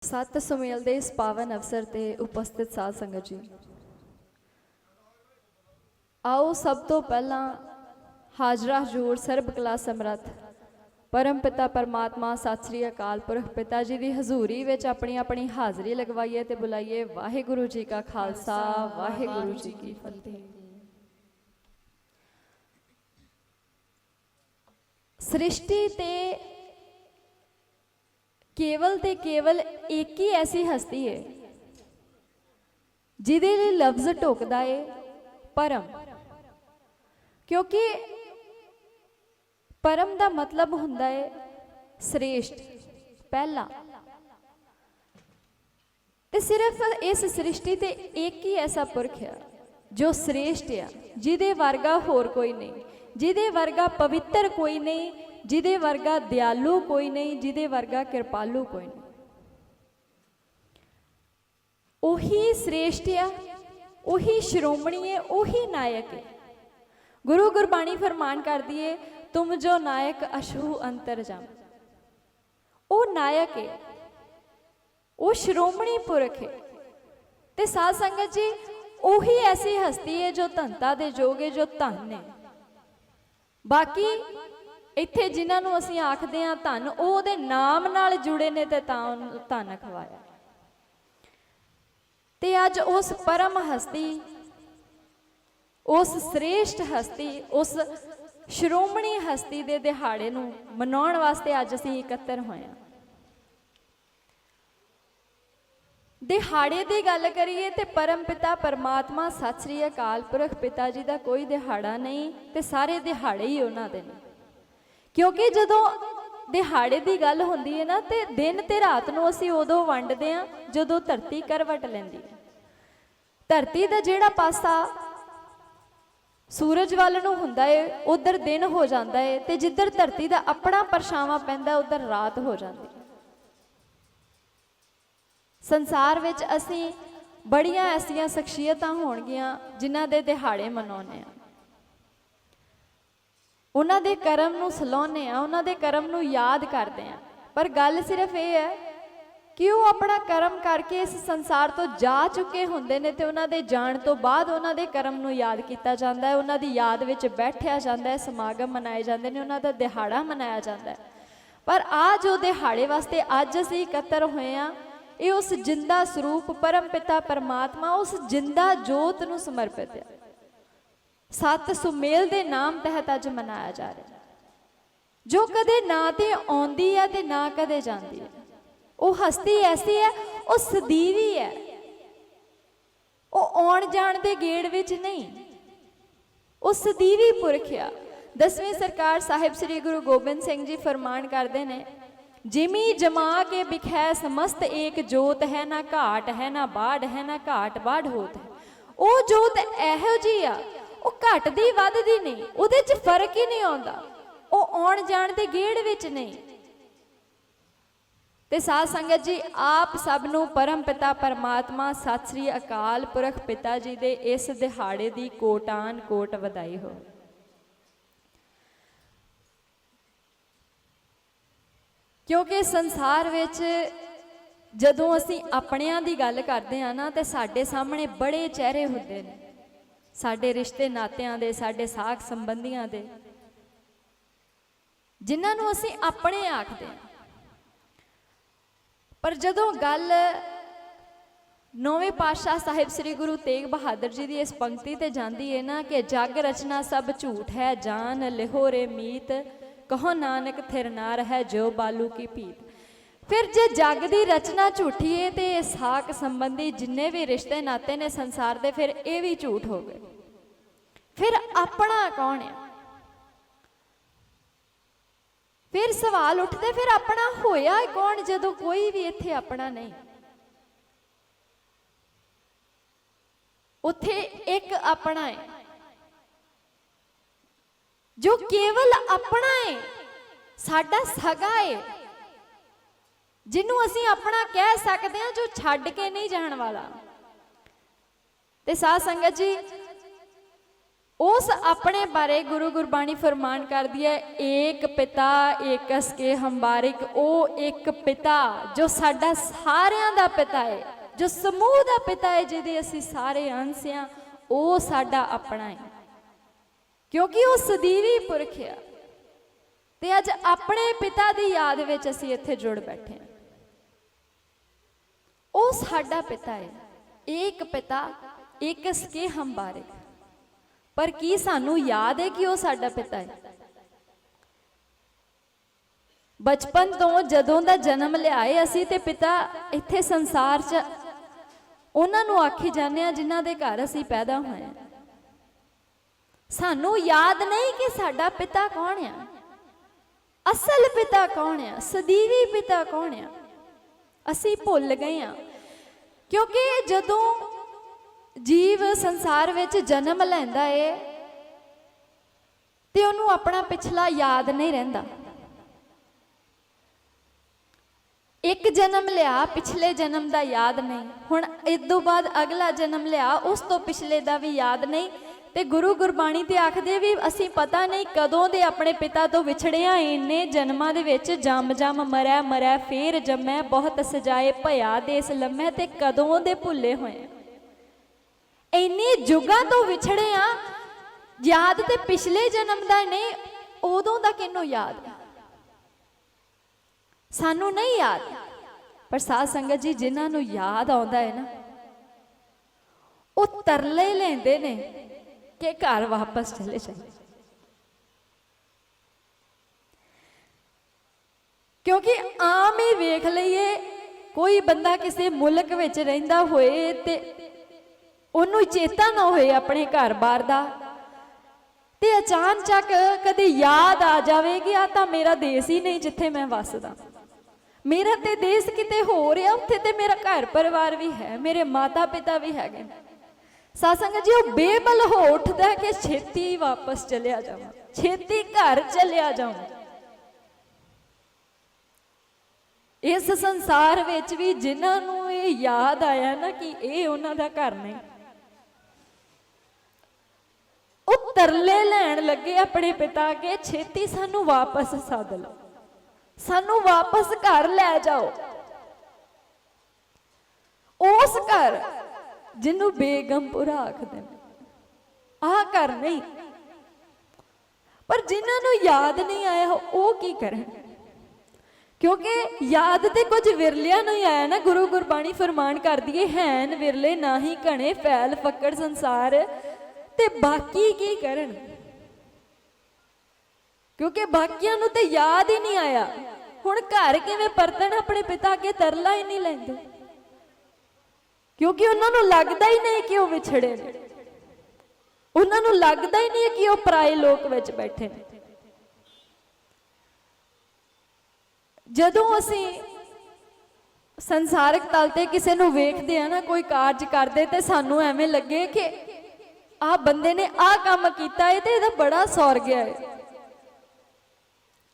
सत सुमेल दे इस पावन अवसर ते उपस्थित साध संगत जी, आओ सब तो पहला हाजरा हजूर सर्ब कला समर्थ परम पिता परमात्मा सत श्री अकाल पुरख पिता जी की हजूरी विच अपनी अपनी हाजरी लगवाइए ते बुलाइए। वाहिगुरु जी का खालसा वाहिगुरु जी की फतेह। सृष्टि ते केवल एक ही ऐसी हस्ती है जिहदे लई लफ्ज ढुकदा है परम, क्योंकि परम का मतलब हुंदा है श्रेष्ठ, पहला। ते सिर्फ इस सृष्टि ते एक ही ऐसा पुरख है जो श्रेष्ठ है, जिहदे वर्गा होर कोई नहीं, जिहदे वर्गा पवित्र कोई नहीं, जिहदे वर्गा दयालु कोई नहीं, जिहदे वर्गा कृपालु कोई नहीं। ओही श्रेष्ठ है, ओही श्रोमणी है, ओही नायक है। गुरु गुरबाणी फरमान कर दिए, तुम जो नायक अशु अंतर जाम। ओ नायक है, ओ श्रोमणी पुरख है। ते साध संगत जी, ओही ऐसी हस्ती है जो धनता दे जोग है, जो धन है। बाकी इत्थे जिन्हां असीं आखदे हां धन, ओह उहदे नाम नाल जुड़े ने ते तां धन खवाया। ते अज उस परम हस्ती, उस श्रेष्ठ हस्ती, उस श्रोमणी हस्ती दे दिहाड़े नूं मनाउण वास्ते अज असीं इकत्तर होए हां। दिहाड़े की गल करिए तो परम पिता परमात्मा सत श्री अकाल पुरख पिता जी का कोई दिहाड़ा नहीं, तो सारे दिहाड़े ही उन्होंने ने। क्योंकि जदों दिहाड़े की गल होंदी है ना, तो दिन ते रात नूं असीं उदों वंडदे हां जदों धरती करवट लैंदी है। धरती का जिहड़ा पासा सूरज वाल नूं हुंदा है उधर दिन हो जाता है, तो जिधर धरती का अपना परछावां पैंदा उधर रात हो जाती है। संसार विच असीं बड़ियां ऐसियां शख्सियतां होणगियां जिन्हां दे दिहाड़े मनाउने आ, उन्हां दे करम नूं सलाहुणे आ, उन्हां दे करम नूं याद करदे आ। पर गल सिर्फ ये है कि वो अपना कर्म करके इस संसार तो जा चुके होंदे ने, ते उन्हां दे जाण तो बाद उन्हां दे कर्म नूं याद किया जाता है, उन्हां दी याद विच बैठिया जाता है, समागम मनाए जाते हैं, उन्हां दा दिहाड़ा मनाया जाता है। पर आ जो दिहाड़े वास्ते अज असीं इकत्तर होए आ, ये उस जिंदा स्वरूप परम पिता परमात्मा, उस जिंदा जोत नूं समर्पित है। सत सुमेल दे नाम तहत अज मनाया जा रहा है, जो कदे ना ते आउंदी है ते ना कदे जांदी है। वो हस्ती ऐसी है, वो सदीवी है, वो आउण जाण दे गेड़ विच नहीं, वो सदीवी पुरख है। 10वीं सरकार साहिब श्री गुरु गोबिंद सिंह जी फरमान करते हैं, जिमी जमा के बिखै समस्त एक जोत है, ना घाट है ना बाढ़ है, ना घाट बाढ़ होत है। वो जोत एहो जी आ, वो घटदी वधदी नहीं, उहदे च फर्क ही नहीं आउंदा, वो आउण जाण दे गेड़ विच नहीं। ते साध संगत जी, आप सब नूं परम पिता परमात्मा सत श्री अकाल पुरख पिता जी दे इस दिहाड़े दी कोटान कोट वधाई हो। क्योंकि संसार विच जदों असीं अपणियां दी गल करदे हां ना, ते साडे सामने बड़े चेहरे हुंदे ने, साडे रिश्ते नातियां दे, साडे साख संबंधियां दे, जिन्हां नूं असीं अपने आखदे हां। पर जदों गल नौवें पातशाह साहिब श्री गुरु तेग बहादुर जी की इस पंक्ति ते जाती है ना, कि जग रचना सब झूठ है, जान लिहो रे मीत, कहो नानक थिर नार है जो बालू की पीत। फिर जे जग की रचना झूठी है तो साक संबंधी जिन्ने भी रिश्ते नाते ने संसार दे, फिर ये भी झूठ हो गए। फिर अपना कौन है? फिर सवाल उठते, फिर अपना होया कौन जदों कोई भी इत्थे अपना नहीं। उत्थे एक अपना है जो केवल अपना है, साडा सगा है, जिन्हों असीं अपना कह सकते हैं, जो छड्ड के नहीं जाण वाला। ते साध संगत जी, उस अपने बारे गुरु गुरबाणी फरमान कर दिया, एक पिता एक असके हंबारिक। ओ एक पिता जो साडा सारियां दा पिता है, जो समूह दा पिता है, जिहदे असीं सारे अंश हां, ओ साडा अपना है, क्योंकि वो सदीवी पुरख है। ते अज अपने पिता दी याद विच असीं इत्थे जुड़ बैठे हैं। ओ साडा पिता है, एक पिता एक असके हंबारिक। पर की सानू याद है कि वह साडा पिता है? बचपन तो जदों दा जन्म लिया है असी ते पिता इत्थे संसार च उन्हां नूं आखी जाने आ जिन्हां दे घर असी पैदा होए। सानू याद नहीं कि साडा पिता कौन है, असल पिता कौन है, सदीवी पिता कौन है। असी भुल गए हैं, क्योंकि जदों जीव संसार विच जन्म लैंदा है ते उन्होंने अपना पिछला याद नहीं रहिंदा। एक जन्म लिया, पिछले जन्म दा याद नहीं, हुण इस तों बाद अगला जन्म लिया, उस तो पिछले दा भी याद नहीं। ते गुरु गुरबाणी ते आखदे भी असीं पता नहीं कदों दे अपने पिता तो विछड़े आ। इन्ने जन्मां दे विच जम जम मरै मरै फेर जमै, बहुत सजाए भया देस लम्मै, ते कदों दे भुल्ले होए। इन्ने जुगां तो विछड़े आ, याद ते पिछले जन्म दा नहीं, उदों दा किनू याद? सानू नहीं याद। पर साध संगत जी, जिन्हां नू याद आउंदा है ना, वो तरले लैंदे ने कि घर वापस चले जाइए। क्योंकि आम ही वेख लईए, कोई बंदा किसी मुल्क विच रहिंदा होए ते उन्होंने चेता ना होए अपने घर बार दा, ते अचानक कदे याद आ जावे कि आ तां मेरा देश ही नहीं जिथे मैं वसदा, मेरा ते देश किते हो रहा, उत्थे ते मेरा घर परिवार भी है, मेरे माता पिता भी हैगे। सत्संग जी, वो बेबल हो उठदा है कि छेती वापस चलिया जावां, छेती घर चलिया जावां। इस संसार विच भी जिन्हां नूं इह याद आया ना कि इह उन्हां दा घर नहीं, वो तरले लैण लगे अपने पिता के, छेती सानू वापस सद लो, सानू वापस घर लै जाओ। उस घर जिन्नू बेगमपुरा आखदे ने, आ घर नहीं। पर जिन्हां नू याद नहीं आया वो की करन? क्योंकि याद ते कुछ विरलिया नहीं आया ना। गुरु गुरबाणी फरमान कर दिए, हैन विरले ना ही घने फैल फकड़ संसार, ते बाकी की करन? क्योंकि बाकियां नू ते याद ही नहीं आया। हुण घर किवें परतण अपने पिता अगे तरला ही नहीं लैंदे, क्योंकि उन्हां नू लगदा ही नहीं कि वो विछड़े ने, उन्हां नू लगदा ही नहीं कि वो पराए लोक विच बैठे ने। जदों असीं संसारिक तल ते किसी नू वेखदे आ ना, कोई कारज करदे, ते सानू एवें लगे कि आ बंदे ने आ काम कीता है ते इहदा बड़ा सौर गया है,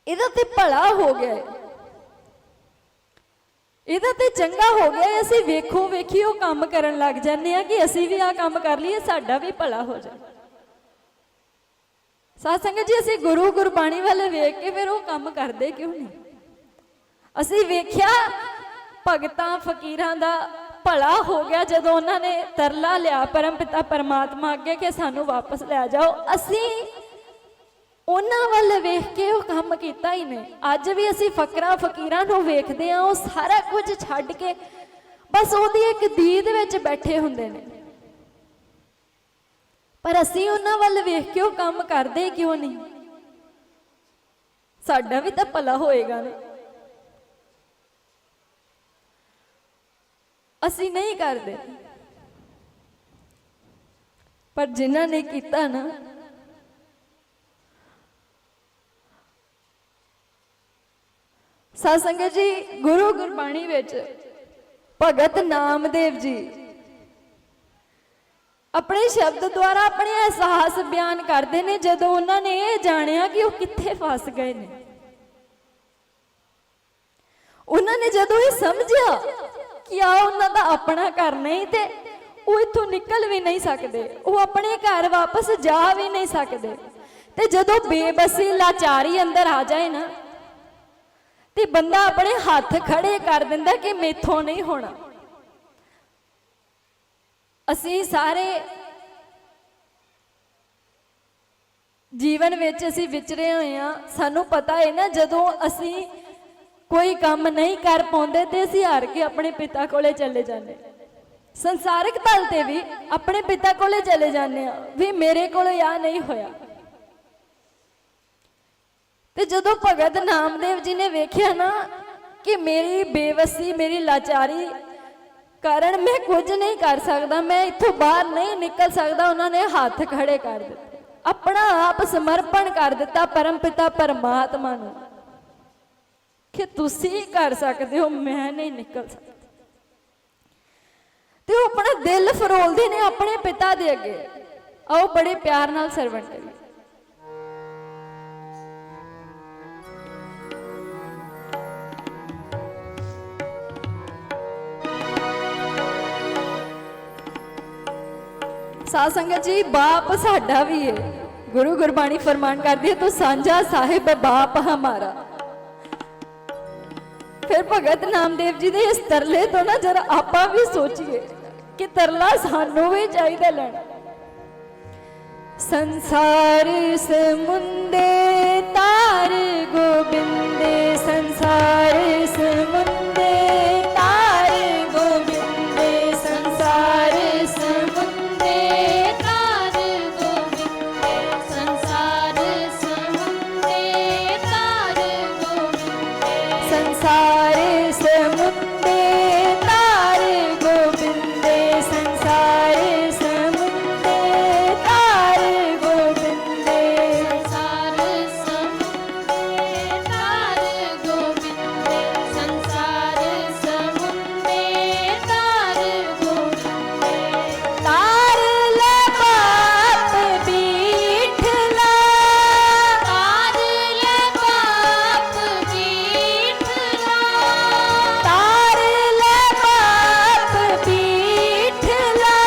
इहदा ते भला हो गया है, इहदा ते चंगा हो गया है। असीं वेखो वेखी वो काम करन लग जाने आ कि असीं भी आ काम कर लईए, साडा भी भला हो जाए। साध संगत जी, असीं गुरु गुरबाणी वाले वेख के फिर वो काम करदे क्यों नहीं? असीं वेख्या भगतां फकीरां दा भला हो गया जदों उन्होंने तरला लिया परम पिता परमात्मा अगे कि सानू वापस लै जाओ। असीं उन्हां वल वेख के वो काम कीता ही नहीं। अज भी असीं फकरां फकीरां नूं वेखदे आ, वो सारा कुछ छड्ड के बस ओहदी एक दीद विच बैठे हुंदे ने, पर असीं उन्हां वल वेख के वो काम करदे क्यों नहीं? साडा भी तां भला होएगा ना। असी नहीं करते, पर जिन्हां ने कीता ना, साध संगत जी, गुरु गुरबाणी विच भगत नामदेव जी अपने शब्द द्वारा अपने एहसास बयान करते हैं। जदों उन्होंने ये जानिया कि वो कित्थे फस गए ने, उन्होंने जदों ये समझिया कि आ उन्हां दा अपना घर नहीं, ते ਉਹ ਇੱਥੋਂ ਨਿਕਲ ਵੀ ਨਹੀਂ ਸਕਦੇ, ਉਹ ਆਪਣੇ ਘਰ ਵਾਪਸ ਜਾ ਵੀ ਨਹੀਂ ਸਕਦੇ। ਤੇ ਜਦੋਂ ਬੇਬਸੀ ਲਾਚਾਰੀ ਅੰਦਰ ਆ ਜਾਏ ਨਾ ਤੇ ਬੰਦਾ ਆਪਣੇ ਹੱਥ ਖੜੇ ਕਰ ਦਿੰਦਾ ਕਿ ਮੈਥੋਂ ਨਹੀਂ ਹੋਣਾ। ਅਸੀਂ ਸਾਰੇ ਜੀਵਨ ਵਿੱਚ ਅਸੀਂ ਵਿਚਰੇ ਹੋਏ ਹਾਂ, ਸਾਨੂੰ ਪਤਾ ਹੈ ਨਾ ਜਦੋਂ ਅਸੀਂ ਕੋਈ ਕੰਮ ਨਹੀਂ ਕਰ ਪਾਉਂਦੇ ਤੇ ਅਸੀਂ ਹਾਰ ਕੇ ਆਪਣੇ ਪਿਤਾ ਕੋਲੇ ਚਲੇ ਜਾਂਦੇ, ਸੰਸਾਰਿਕ ਤਲ ਤੇ ਵੀ ਆਪਣੇ ਪਿਤਾ ਕੋਲੇ ਚਲੇ ਜਾਂਦੇ ਆ ਵੀ ਮੇਰੇ ਕੋਲ ਆ ਨਹੀਂ ਹੋਇਆ। ਤੇ ਜਦੋਂ ਭਗਤ ਨਾਮਦੇਵ ਜੀ ਨੇ ਵੇਖਿਆ ਨਾ ਕਿ ਮੇਰੀ ਬੇਵਸੀ ਮੇਰੀ ਲਾਚਾਰੀ ਕਾਰਨ ਮੈਂ ਕੁਝ ਨਹੀਂ ਕਰ ਸਕਦਾ, ਮੈਂ ਇੱਥੋਂ ਬਾਹਰ ਨਹੀਂ ਨਿਕਲ ਸਕਦਾ, ਉਹਨਾਂ ਨੇ ਹੱਥ ਖੜੇ ਕਰ ਦਿੱਤੇ, ਆਪਣਾ ਆਪ ਸਮਰਪਣ ਕਰ ਦਿੱਤਾ ਪਰਮ ਪਿਤਾ ਪਰਮਾਤਮਾ ਨੂੰ ਕਿ ਤੁਸੀਂ ਕਰ ਸਕਦੇ ਹੋ, ਮੈਂ ਨਹੀਂ ਨਿਕਲ ਸਕਦਾ। ਤੇ ਉਹ ਆਪਣਾ ਦਿਲ ਫਰੋਲਦੇ ਨੇ ਆਪਣੇ ਪਿਤਾ ਦੇ ਅੱਗੇ। ਆਓ ਬੜੇ ਪਿਆਰ ਨਾਲ ਸਰਵਣ ਕਰੀਏ। ਸਾਧ ਸੰਗਤ ਜੀ, ਬਾਪ ਸਾਡਾ ਵੀ ਹੈ। ਗੁਰੂ ਗੁਰਬਾਣੀ ਫਰਮਾਨ ਕਰਦੀ ਹੈ ਤੂੰ ਸਾਂਝਾ ਸਾਹਿਬ ਬਾਪ ਹਮਾਰਾ। ਫਿਰ ਭਗਤ ਨਾਮਦੇਵ ਜੀ ਦੇ ਇਸ ਤਰਲੇ ਤੋਂ ਨਾ ਜਰਾ ਆਪਾਂ ਵੀ ਸੋਚੀਏ ਕਿ ਤਰਲਾ ਸਾਨੂੰ ਵੀ ਚਾਹੀਦਾ ਲੈਣਾ। ਸੰਸਾਰ ਸਮੁੰਦੇ ਤਾਰ ਗੋਬਿੰਦੇ, ਸੰਸਾਰ ਸਮੁੰਦੇ ਤਾਰ ਗੋਬਿੰਦੇ, ਸੰਸਾਰ ਸਮੁੰਦੇ ਤਾਰ ਗੋਬਿੰਦੇ, ਸੰਸਾਰ ਸਮੁੰਦੇ ਤਾਰ ਗੋਬਿੰਦੇ, ਸੰਸਾਰ ਸਮੁੰਦੇ ਤਾਰ ਗੋਬਿੰਦੇ, ਸੰਸਾਰ ਸਮੁੰਦੇ ਤਾਰ ਗੋਬਿੰਦੇ, ਸੰਸਾਰ ਸਮੁੰਦੇ ਤਾਰ ਗੋਬਿੰਦੇ, ਸੰਸਾਰ ਸਮੁੰਦੇ ਤਾਰ ਗੋਬਿੰਦੇ। ਤਾਰ ਲੈ ਬਾਪ ਬੀਠਲਾ, ਤਾਰ ਲੈ ਬਾਪ ਬੀਠਲਾ, ਤਾਰ ਲੈ ਬਾਪ ਬੀਠਲਾ,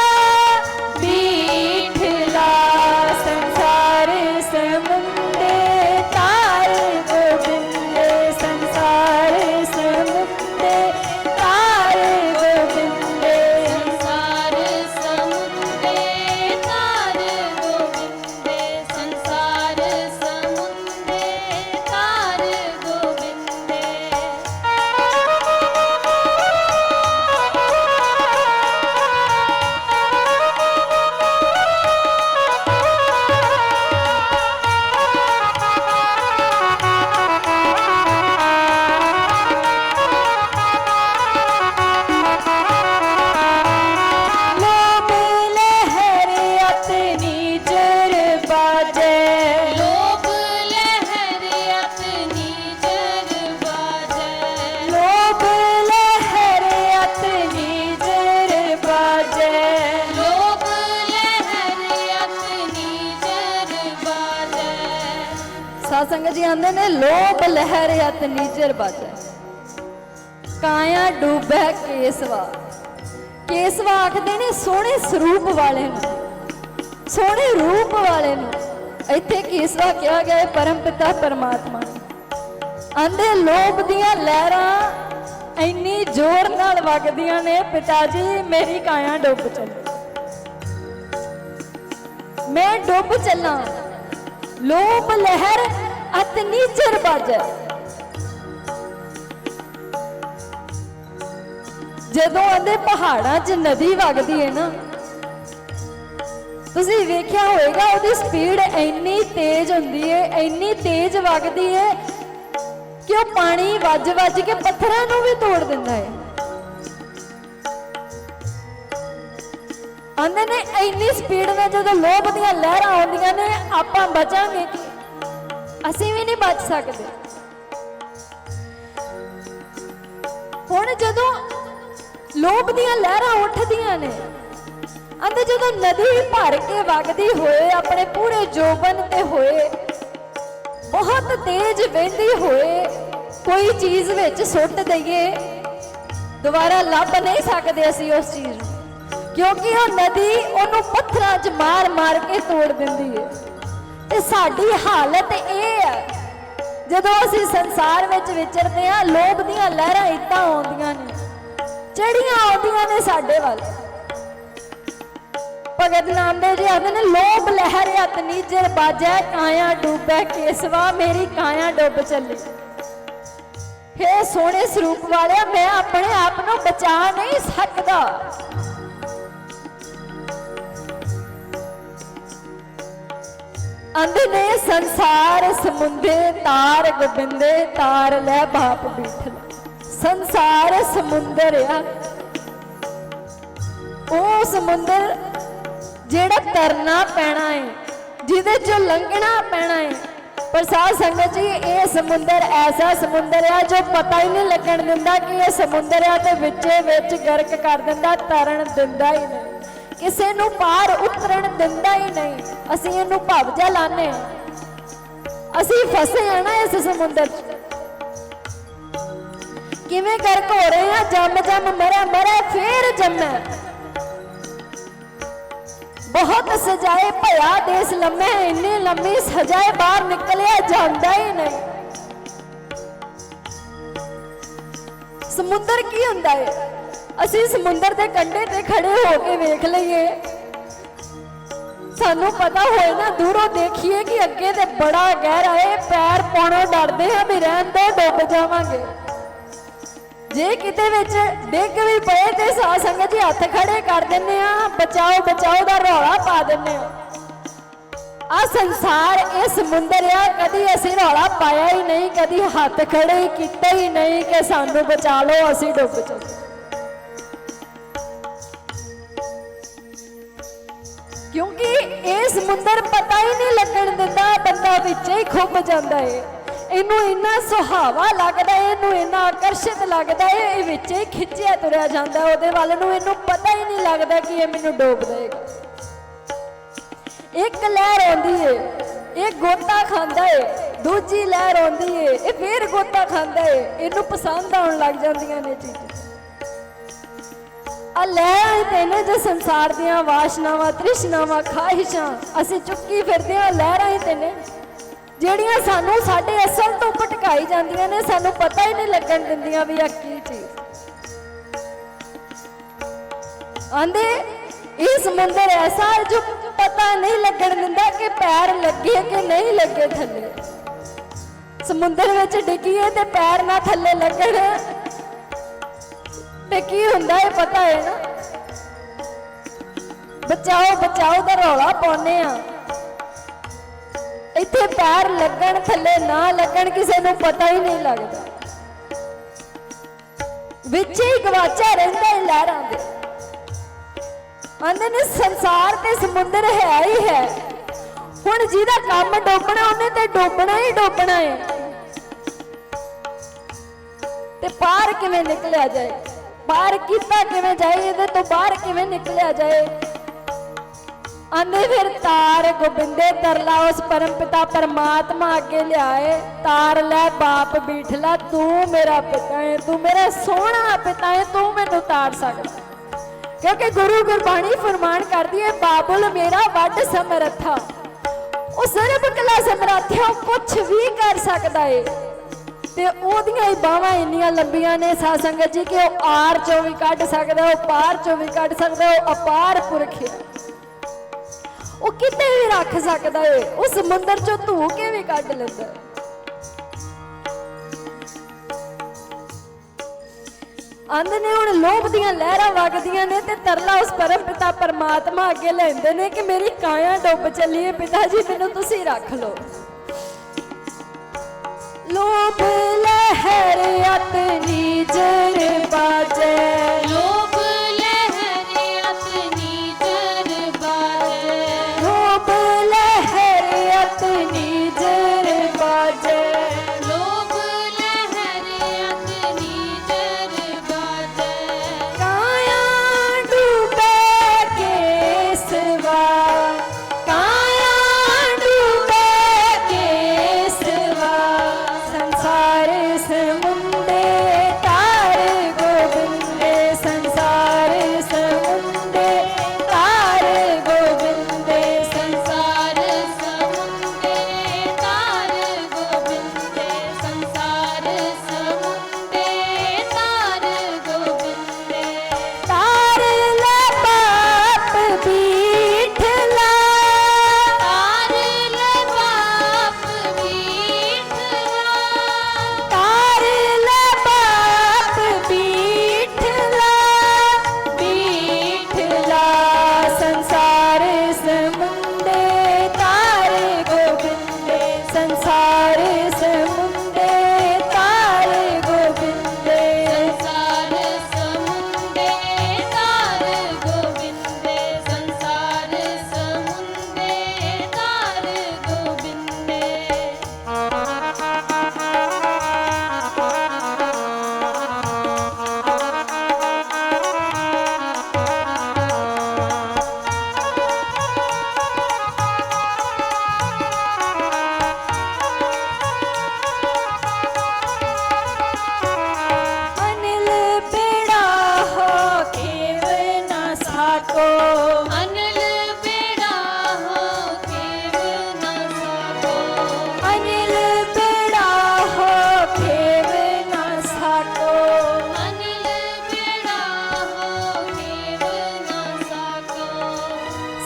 ਬੀਠਲਾ, ਸੰਸਾਰ ਸਮੁੰਦੇ ਤਾਰ ਗੋਬਿੰਦੇ, ਸੰਸਾਰ ਸਮੁੰਦੇ ਤਾਰ ਗੋਬਿੰਦੇ, ਸੰਸਾਰ ਸਮੁੰਦੇ ਤਾਰ ਗੋਬਿੰਦੇ, ਸੰਸਾਰ ਸਮੁੰਦੇ ਤਾਰ ਗੋਬਿੰਦੇ। ਲੋਭ ਲਹਿਰ ਅਤਨੀ ਜਰ ਬਾਜੈ, ਲੋਭ ਲਹਿਰ ਅਤਨੀ ਜਰ ਬਾਜੈ, ਲੋਭ ਲਹਿਰ ਅਤਨੀ ਜਰ ਬਾਜੈ, ਲੋਭ ਲਹਿਰ ਅਤਨੀ ਜਰ ਬਾਜੈ। ਸਾਧ ਸੰਗਤ ਜੀ ਆਂਦੇ ਨੇ ਲੋਭ ਲਹਿਰ ਅਤਨੀ ਜਰ ਬਾਜੈ, ਕਾਇਆ ਡੂਬੈ ਕੇਸਵਾ। ਕੇਸਵਾ ਆਖਦੇ ਨੇ ਸੋਹਣੇ ਸਰੂਪ ਵਾਲੇ ਨੂੰ, ਸੋਹਣੇ ਰੂਪ ਵਾਲੇ ਨੂੰ। ਇੱਥੇ ਕੇਸਵਾ ਕਿਹਾ ਗਿਆ ਹੈ ਪਰਮ ਪਿਤਾ ਪਰਮਾਤਮਾ ਨੂੰ। ਆਂਦੇ ਲੋਭ ਦੀਆਂ ਲਹਿਰਾਂ ਇੰਨੀ ਜ਼ੋਰ ਨਾਲ ਵਗਦੀਆਂ ਨੇ, ਪਿਤਾ ਜੀ ਮੇਰੀ ਕਾਇਆ ਡੁੱਬ ਚੱਲੀ, ਮੈਂ ਡੁੱਬ ਚੱਲਾਂ। ਲੋਭ ਲਹਿਰ ਅਤਨੀ ਚਿਰ ਬਾਜੈ। ਜਦੋਂ ਆਂਦੇ ਪਹਾੜਾਂ 'ਚ ਨਦੀ ਵਗਦੀ ਹੈ ਨਾ, ਤੁਸੀਂ ਵੇਖਿਆ ਹੋਏਗਾ ਉਹਦੀ ਸਪੀਡ ਇੰਨੀ ਤੇਜ਼ ਹੁੰਦੀ ਹੈ, ਇੰਨੀ ਤੇਜ਼ ਵਗਦੀ ਹੈ ਕਿ ਉਹ ਪਾਣੀ ਵੱਜ ਵੱਜ ਕੇ ਪੱਥਰਾਂ ਨੂੰ ਵੀ ਤੋੜ ਦਿੰਦਾ ਹੈ। ਆਂਦੇ ਨੇ ਇੰਨੀ ਸਪੀਡ ਨਾਲ ਜਦੋਂ ਲੋਭ ਦੀਆਂ ਲਹਿਰਾਂ ਆਉਂਦੀਆਂ ਨੇ, ਆਪਾਂ ਬਚਾਂਗੇ ਕਿ ਅਸੀਂ ਵੀ ਨਹੀਂ ਬਚ ਸਕਦੇ। ਹੁਣ ਜਦੋਂ ਲੋਭ ਦੀਆਂ ਲਹਿਰਾਂ ਉੱਠਦੀਆਂ ਨੇ, ਆਂਦੇ ਜਦੋਂ ਨਦੀ ਭਰ ਕੇ ਵਗਦੀ ਹੋਏ ਆਪਣੇ ਪੂਰੇ ਜੋਬਨ ਤੇ ਹੋਏ, ਬਹੁਤ ਤੇਜ਼ ਵਹਿੰਦੀ ਹੋਏ, ਕੋਈ ਚੀਜ਼ ਵਿੱਚ ਸੁੱਟ ਦਈਏ, ਦੁਬਾਰਾ ਲੱਭ ਨਹੀਂ ਸਕਦੇ ਅਸੀਂ ਉਸ ਚੀਜ਼ ਨੂੰ, क्योंकि वो नदी उन्होंने पत्थरों च मार मार के तोड़ देंदी है। ते साडी हालत ये है जदों असीं संसार विच विचरदे हां, लोभ दीयां लहरां इदां आउंदियां ने, चढ़ियां आउंदियां ने साडे वल। भगत नामदेव जी आखदे ने लोभ लहर अत नीजर बाजै, काया डूबै केसवा मेरी काया डुब चली। हे सोहणे स्वरूप वाले, मैं अपने आप को बचा नहीं सकता। आंदे ने संसार समुंदे तार गोबिंदे, तार लै बाप बीठल। संसार समुंदर आ, ओ समुंदर जेड़ा तरना पैना है, जिदे चो लंघना पैना है। पर साध संगत जी, ये समुंदर ऐसा समुंदर है जो पता ही नहीं लगन दिंदा कि ये समुंदर है, तो विचे विच गर्क कर दिंदा, तरन दिंदा ही नहीं, किसी नूं पार उतरन दिंदा ही नहीं। असीं इहनूं भवजा लाने, असीं फसे हैं ना इस समुंदर च। किवें गर्क हो रहे हैं, जम जम मरै मरै फिर जमै। बहुत सजाए भया देश लम्मे, इन्नी लंबी सजाए बाहर निकलिया जाता ही नहीं। समुंदर की हुंदा है? असीं समुंदर के कंढे ते खड़े होके वेख लईए, सानू पता होए ना, दूरों देखिए कि अगे ते बड़ा गहरा है, पैर पाउणों डरदे हैं भी रहन दो डुब जावांगे। जे किते विच डिग भी पए ते साध संगत जी हथ खड़े कर दिंदे आ, बचाओ बचाओ दा रौला पा दिंदे आ। आ संसार ये समुंदर आ, कदी असीं रौला पाया ही नहीं, कदी हथ खड़े कीते ही नहीं कि सानू बचा लो असीं डुब जाओ। क्योंकि ये समुंदर पता ही नहीं लगन दिंदा, बंदा विच ही खुब जांदा है। इनू इन्ना सुहावा लगता है, इनू इन्ना आकर्षित लगता है, ये विच ही खिंचिया तुरया जांदा है उहदे वल नूं। इनू पता ही नहीं लगता कि ये मैनूं डोब देगा। एक लहर आउंदी है, ये गोता खांदा है, दूजी लहर आउंदी है, ये फिर गोता खांदा है। इनू पसंद आउण लग जांदियां ने चीज़ां। आ लहरां ही ते ने जो संसार दीयां वासनावां, तृष्णावां, खाहिशां असीं चुक्की फिरदे हां। लहरां ही ते ने ਜਿਹੜੀਆਂ ਸਾਨੂੰ ਸਾਡੇ ਅਸਲ ਤੋਂ ਭਟਕਾਈ ਜਾਂਦੀਆਂ ਨੇ, ਸਾਨੂੰ पता ही नहीं लगन दिंदियां भी आ की चीज। आंदे ये समुंदर ऐसा है जो पता नहीं लगन दिंदा कि पैर लगे कि नहीं लगे थल्ले। समुंदर विच डिग्गीए ते पैर ना थल्ले लगन ते की हुंदा है पता है ना। बचाओ बचाओ दा रौला पाउने आ, इत्थे पैर लगन थल्ले ना लगन किसी नूं पता ही नहीं लगता, विच ही गवाचा रहिंदा है लहरां दे। आंदे ने संसार ते समुंदर है ही है, हुण जिहदा काम डोबना उहने ते डोबना ही डोबना है। ते पार किवें निकलिया जाए, पार कीता किवें जाए, इहदे तो बाहर किवें निकलिया जाए। आंदे फिर तार गोबिंदे, तरला उस परम पिता परमात्मा अगे लियाए। तार लै बाप बीठला, तू मेरा पिता है, तू मेरा सोहना पिता है, तू मैनू तार सकदा। क्योंकि गुरु गुरबाणी फरमान करदी है, बाबुल मेरा वड समरथा, वो सर्ब कला समराथ्या कुछ भी कर सकता है। ते ओदियां ही बावां इन्नियां लंबियां ने साध संगत जी कि वो आर चों भी कढ सकदा, वो पार चों भी कढ सकदा, वो अपार पुरख है, वो किते भी रख सकता है, उस समुंदर चो धू के भी कढ लैंदा। आंदे ने हुण लोभ दीयां लहरां वगदियां ने ते तरला उस परम पिता परमात्मा अगे लैंदे ने कि मेरी काया डुब चली है, पिता जी मैनूं तुसीं रख लो। लोभ लहर अत नीजर बाजे, लोभ लहर अत नीजर बाजे, लोभ लहर अत नीजर बाजे, लोभ लहर अत नीजर बाजे। काया डूबे केसवा, काया डूबे केसवा, संसार समुंदे तार गोबिंदे,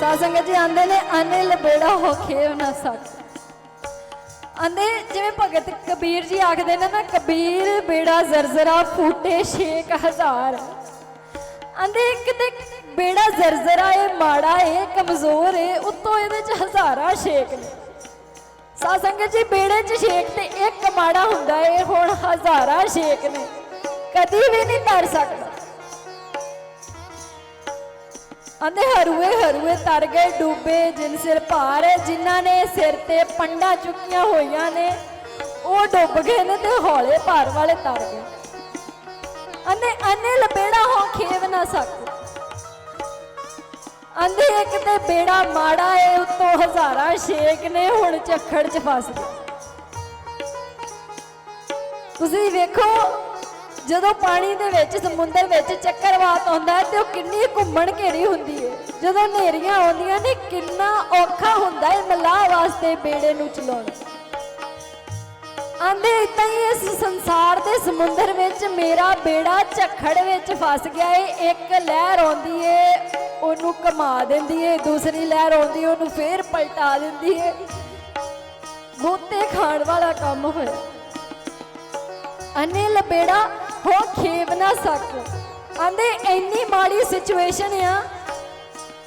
साध संगत जी आंदे ने अनिल बेड़ा हो खेव ना सक। आंदे जिवें भगत कबीर जी आखदे ने ना, कबीर बेड़ा जरजरा फूटे 6000। आंदे किते बेड़ा जरजरा है, माड़ा है, कमजोर है, उत्तों इहदे च हज़ारां शेक ने। साध संगत जी बेड़े च शेक ते एक माड़ा हुंदा है, हुण हज़ारां शेक ने, कदी भी नहीं तर सकदा। आंदे हरुए हरुए तर गए डूबे जिन सिर भार, जिन्हां ने सिर ते पंडा चुकियां होइयां ने वो डुब गए ने ते हौले भार वाले तर गए। आंदे अनिल बेड़ा हो खेव ना सक। आंदे एक ते बेड़ा माड़ा है, उत्तों हज़ारां शेक ने, हुण झक्खड़ च फस गए। तुसीं वेखो जदों पानी दे विच समुंदर विच चक्करवात आउंदा है ते ओह किन्नी घुम्मण घेरी हुंदी है, जदों नेरियां आउंदियां ने किन्ना औखा हुंदा है मलाह वास्ते बेड़े नूं चलाउणा। आंदे इदां ही इस संसार दे समुंदर विच मेरा बेड़ा झक्खड़ विच फस गया है। एक लहर आउंदी है ओनू घुमा दिंदी है, दूसरी लहर आउंदी है ओनू फिर पलटा दिंदी है। बहुते खाण वाला काम होया। अनिल बेड़ा हो खेव ना सक। आंदे इन्नी माड़ी सिचुएशन आ,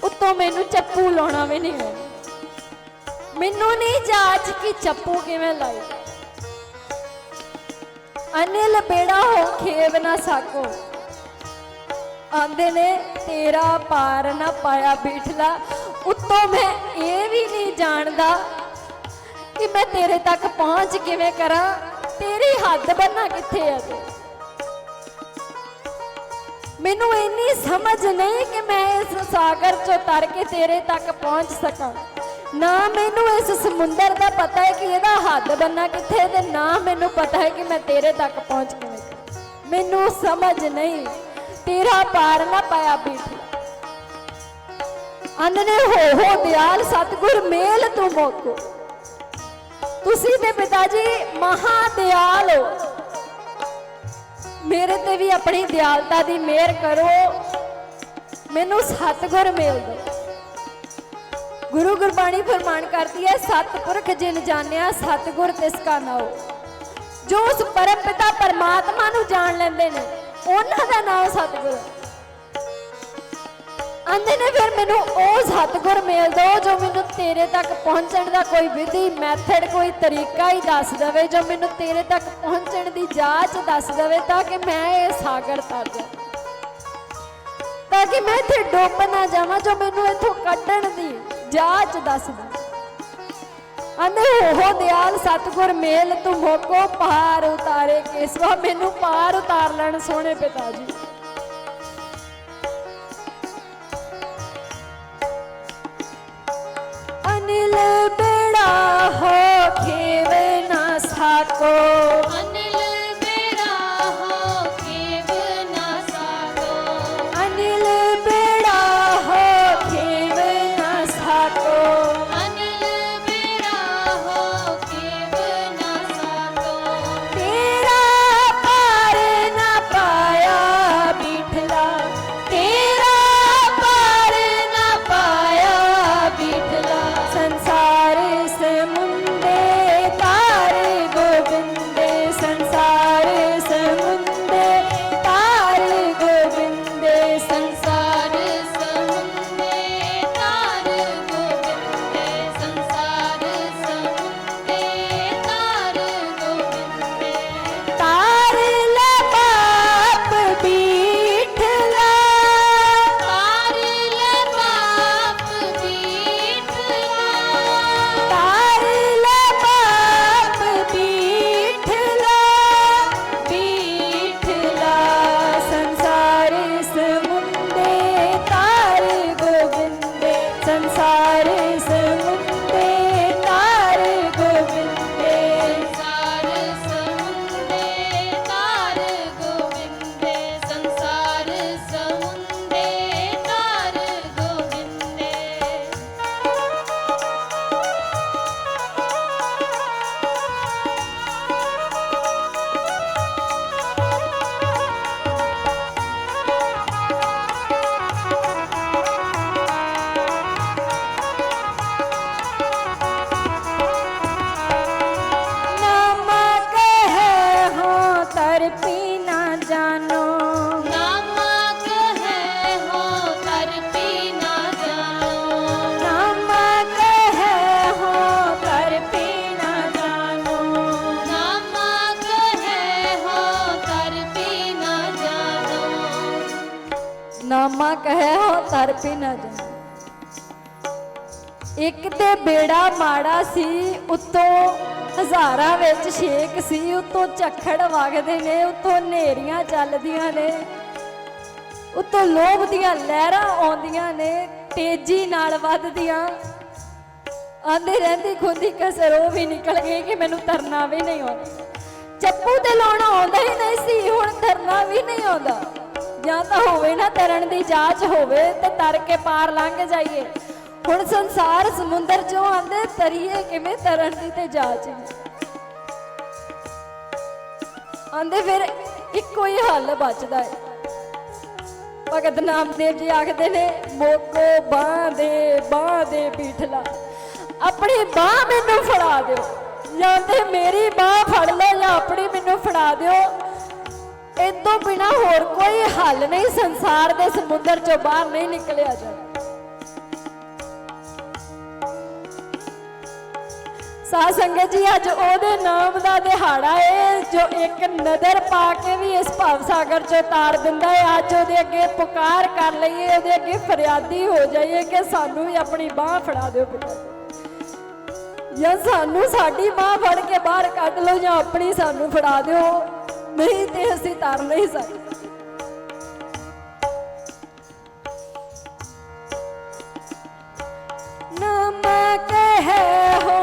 उत्तों मैनू चप्पू लाउणा भी नहीं आया। मैनू नहीं जाच कि चप्पू किवें लाई। अनिल बेड़ा हो खेव ना सको। आंदे ने तेरा पार ना पाया बिठला। उत्तों मैं ये भी नहीं जानदा कि मैं तेरे तक पहुंच किवें करा, तेरी हद बनना कित्थे है। मैनू इन्नी समझ नहीं कि मैं इस सागर चो तर के तेरे तक पहुंच सका। ना मैनू इस समुंदर का पता है कि ਇਹਦਾ हद बनना कित्थे ते ना मैनू पता है कि मैं तेरे तक पहुंच किवें। मैनू समझ नहीं, तेरा पार ना पाया बिठला। अन्ने हो दयाल सतगुर मेल तू मोको। तुसी ते पिता जी महादयाल हो, मेरे ते भी अपनी दयालता दी मेहर करो, मैनू सतगुर मेल दो। गुरु गुरबाणी फरमान करती है, सतपुरख जिन जानिया सतगुर तिसका नाओ। जो उस परम पिता परमात्मा नू जान लेंदे ने उन्हां दा नाम सतगुर। आंदे ने फिर मैनू ओ सतगुर मेल दो जो मैनू तेरे तक पहुंचण दा कोई विधि मैथड कोई तरीका ही दस दवे, जो मैनू तेरे तक पहुंचण दी जाच दस दवे, ताकि मैं ये सागर तर जा, ताकि मैं इत्थे डुब ना जावां, जो मैनू इत्थों कड्ढण दी जाच दस दे। आंदे हो दयाल सतगुर मेल तू मोको पार उतारे केसवा। मैनू पार उतार लैण सोहणे पिता जी। अनिल बेड़ा हो खेव ना साको। अनिल बेड़ा हो खेव ना साको। अनिल बेड़ा हो खेव ना साको। अनिल बेड़ा हो खेव ना साको। तेरा पार ना पाया बिठला। तेरा पार ना पाया बिठला। संसार समुंदे तार गोविंदे। संसार समुंदे तार गोविंदे। संसार समुंदे तार गोविंदे। संसार समुंदे तार गोविंदे। तार ले बाप बिठला। तार ले बाप बिठला। तार ले बाप बिठला। बिठला संसार समुंदे ਨਾਮਾ ਕਹੈ ਹੋ ਤਰਪੀ ਨਾ ਜਾਣ। ਇੱਕ ਤੇ ਬੇੜਾ ਮਾੜਾ ਸੀ, ਉੱਤੋਂ ਹਜ਼ਾਰਾਂ ਵਿੱਚ ਛੇਕ ਸੀ, ਉੱਤੋਂ ਝੱਖੜ ਵਗਦੇ ਨੇ, ਉੱਤੋਂ ਹਨੇਰੀਆਂ ਚੱਲਦੀਆਂ ਨੇ, ਉੱਤੋਂ ਲੋਭ ਦੀਆਂ ਲਹਿਰਾਂ ਆਉਂਦੀਆਂ ਨੇ, ਤੇਜ਼ੀ ਨਾਲ ਵੱਧਦੀਆਂ। ਆਂਦੇ ਰਹਿੰਦੀ ਖੁੰਦੀ ਕਸਰ ਉਹ ਵੀ ਨਿਕਲ ਗਈ ਕਿ ਮੈਨੂੰ ਤਰਨਾ ਵੀ ਨਹੀਂ ਆਉਂਦਾ। ਚੱਪੂ ਤੇ ਲਾਉਣਾ ਆਉਂਦਾ ਹੀ ਨਹੀਂ ਸੀ, ਹੁਣ ਤਰਨਾ ਵੀ ਨਹੀਂ ਆਉਂਦਾ। ਜਾਂ ਤਾਂ ਹੋਵੇ ਨਾ ਤਰਨ ਦੀ ਜਾਚ ਹੋਵੇ ਤੇ ਤਰ ਕੇ ਪਾਰ ਲੰਘ ਜਾਈਏ। ਹੁਣ ਸੰਸਾਰ ਸਮੁੰਦਰ ਚੋਂ ਆਂਦੇ ਤਰੀਏ ਕਿਵੇਂ, ਤਰਨ ਦੀ ਤੇ ਜਾਚ ਆਂਦੇ। ਫਿਰ ਇੱਕੋ ਹੀ ਹੱਲ ਬਚਦਾ ਹੈ। ਭਗਤ ਨਾਮਦੇਵ ਜੀ ਆਖਦੇ ਨੇ, ਮੋਕੋ ਬਾਂਹ ਦੇ ਪੀਠਲਾ, ਆਪਣੀ ਬਾਂਹ ਮੈਨੂੰ ਫੜਾ ਦਿਓ, ਜਾਂ ਤੇ ਮੇਰੀ ਬਾਂਹ ਫੜ ਲਓ ਜਾਂ ਆਪਣੀ ਮੈਨੂੰ ਫੜਾ ਦਿਓ। ਇਹ ਤੋਂ ਬਿਨਾ ਹੋਰ ਕੋਈ ਹੱਲ ਨਹੀਂ, ਸੰਸਾਰ ਦੇ ਸਮੁੰਦਰ ਚੋਂ ਬਾਹਰ ਨਹੀਂ ਨਿਕਲਿਆ ਜਾਂਦਾ। ਸਾਧ ਸੰਗਤ ਜੀ, ਅੱਜ ਉਹਦੇ ਨਾਮ ਦਾ ਦਿਹਾੜਾ ਹੈ ਜੋ ਇੱਕ ਨਜ਼ਰ ਪਾ ਕੇ ਵੀ ਇਸ ਭਵ ਸਾਗਰ ਚੋਂ ਤਾਰ ਦਿੰਦਾ ਹੈ। ਅੱਜ ਉਹਦੇ ਅੱਗੇ ਪੁਕਾਰ ਕਰ ਲਈਏ, ਉਹਦੇ ਅੱਗੇ ਫਰਿਆਦੀ ਹੋ ਜਾਈਏ ਕਿ ਸਾਨੂੰ ਵੀ ਆਪਣੀ ਬਾਂਹ ਫੜਾ ਦਿਓ ਪਿਤਾ, ਜਾਂ ਸਾਨੂੰ ਸਾਡੀ ਬਾਂਹ ਫੜ ਕੇ ਬਾਹਰ ਕੱਢ ਲਓ, ਜਾਂ ਆਪਣੀ ਸਾਨੂੰ ਫੜਾ ਦਿਓ, ਨਹੀਂ ਤੇ ਅਸੀਂ ਤਰ ਨਹੀਂ ਸਕਦੇ। ਨਾਮਾ ਕਹੈ ਹੋ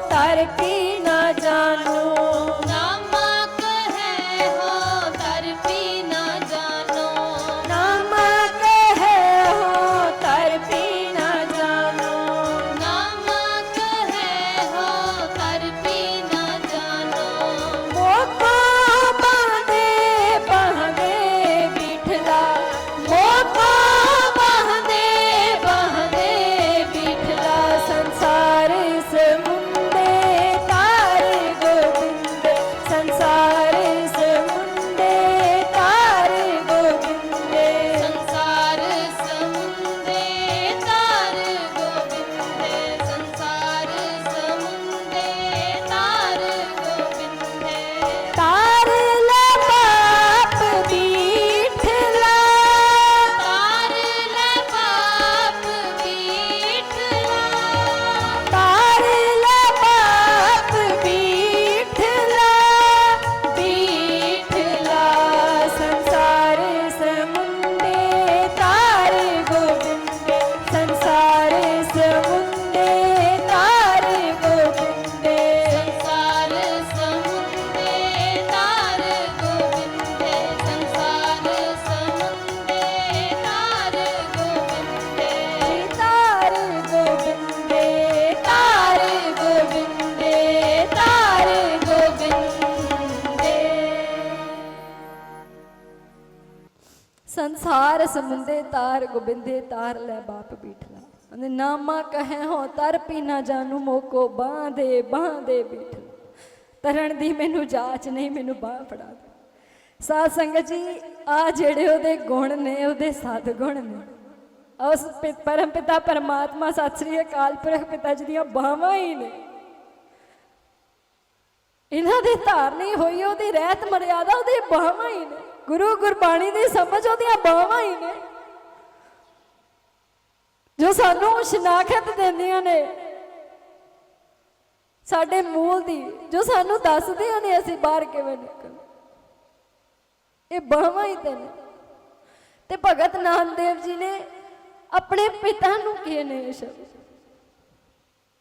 ਤਰਪੀ ਨਾ ਜਾਨੋ, ਨਾਮਾ ਕਹੈ ਹੋ ਤਰਪੀ ਨਾ ਜਾਨੋ, ਨਾਮਾ ਕਹੈ ਹੋ ਤਰਪੀ ਨਾ ਜਾਨੋ, ਨਾਮਾ ਕਹੈ ਹੋ ਤਰਪੀ ਨਾ ਜਾਨੋ। ਮੋਕੋ ਬਾਂਦੇ ਬਿਠਲਾ, ਮੋਕੋ ਬਾਂਦੇ ਬਿਠਲਾ, ਸੰਸਾਰ ਸਮੁੰਦੇ ਤਾਰ ਗੋਬਿੰਦ, ਸੰਸਾਰ ਸਮੁੰਦੇ ਤਾਰ ਗੋਬਿੰਦ, ਸੰਸਾਰ ਸਮੁੰਦੇ ਤਾਰ ਗੋਬਿੰਦ, ਸੰਸਾਰ ਸਮੁੰਦੇ ਤਾਰ ਗੋਬਿੰਦ। ਤਾਰ ਲੈ ਬਾਪ ਬੀਠਲਾ, ਤਾਰ ਲੈ ਬਾਪ ਬੀਠਲਾ, ਤਾਰ ਲੈ ਬਾਪ ਬੀਠਲਾ, ਬੀਠਲਾ, ਸੰਸਾਰ ਸਮੁੰਦੇ ਤਾਰ ਗੋਬਿੰਦ, ਸੰਸਾਰ ਸਮੁੰਦੇ ਤਾਰ ਗੋਬਿੰਦ, ਸੰਸਾਰ ਸਮੁੰਦੇ ਤਾਰ ਗੋਬਿੰਦ, ਸੰਸਾਰ ਸਮੁੰਦੇ ਤਾਰ ਗੋਬਿੰਦ। ਤਾਰ ਗੋਬਿੰਦੇ, ਤਾਰ ਗੋਬਿੰਦੇ, ਤਾਰ ਗੋਬਿੰਦੇ। ਸੰਸਾਰ ਸਮੁੰਦੇ ਤਾਰ ਗੋਬਿੰਦੇ, ਤਾਰ ਲੈ ਬਾਪ ਬੀਠਲਾ, ਅੰਦੇ ਨਾਮਾ ਕਹੈ ਹੋ ਤਰਪੀ ਨਾ ਜਾਨੂ, ਮੋਕੋ ਬਾਂਹ ਦੇ ਬੀਠਲਾ, ਤਰਨ ਦੀ ਮੈਨੂੰ ਜਾਚ ਨਹੀਂ, ਮੈਨੂੰ ਬਾਂਹ ਫੜਾ ਦੇ। ਸਾਧ ਸੰਗਤ ਜੀ, ਆ ਜਿਹੜੇ ਉਹਦੇ ਗੁਣ ਨੇ, ਉਹਦੇ ਸਤਿਗੁਣ ਨੇ, ਉਸ ਪਰਮ ਪਿਤਾ ਪਰਮਾਤਮਾ ਸਤਿ ਸ੍ਰੀ ਅਕਾਲ ਪੁਰਖ ਪਿਤਾ ਜੀ ਦੀਆਂ ਬਾਹਾਂ ਹੀ ਨੇ। ਇਹਨਾਂ ਦੀ ਧਾਰਨੀ ਹੋਈ, ਉਹਦੀ ਰਹਿਤ ਮਰਿਆਦਾ ਉਹਦੀ ਬਾਹਾਂ ਹੀ ਨੇ। ਗੁਰੂ ਗੁਰਬਾਣੀ ਦੀ ਸਮਝ ਉਹਦੀਆਂ ਬਾਹਾਂ ਹੀ ਨੇ, ਜੋ ਸਾਨੂੰ ਸ਼ਨਾਖਤ ਦਿੰਦੀਆਂ ਨੇ ਸਾਡੇ ਮੂਲ ਦੀ, ਜੋ ਸਾਨੂੰ ਦੱਸਦੀਆਂ ਨੇ ਅਸੀਂ ਬਾਹਰ ਕਿਵੇਂ ਨਿਕਲ। ਇਹ ਬਾਹਾਂ ਹੀ ਤੇ ਨੇ। ਤੇ ਭਗਤ ਨਾਮਦੇਵ ਜੀ ਨੇ ਆਪਣੇ ਪਿਤਾ ਨੂੰ ਕਿਹਾ ਨੇ ਸ਼ਬਦ,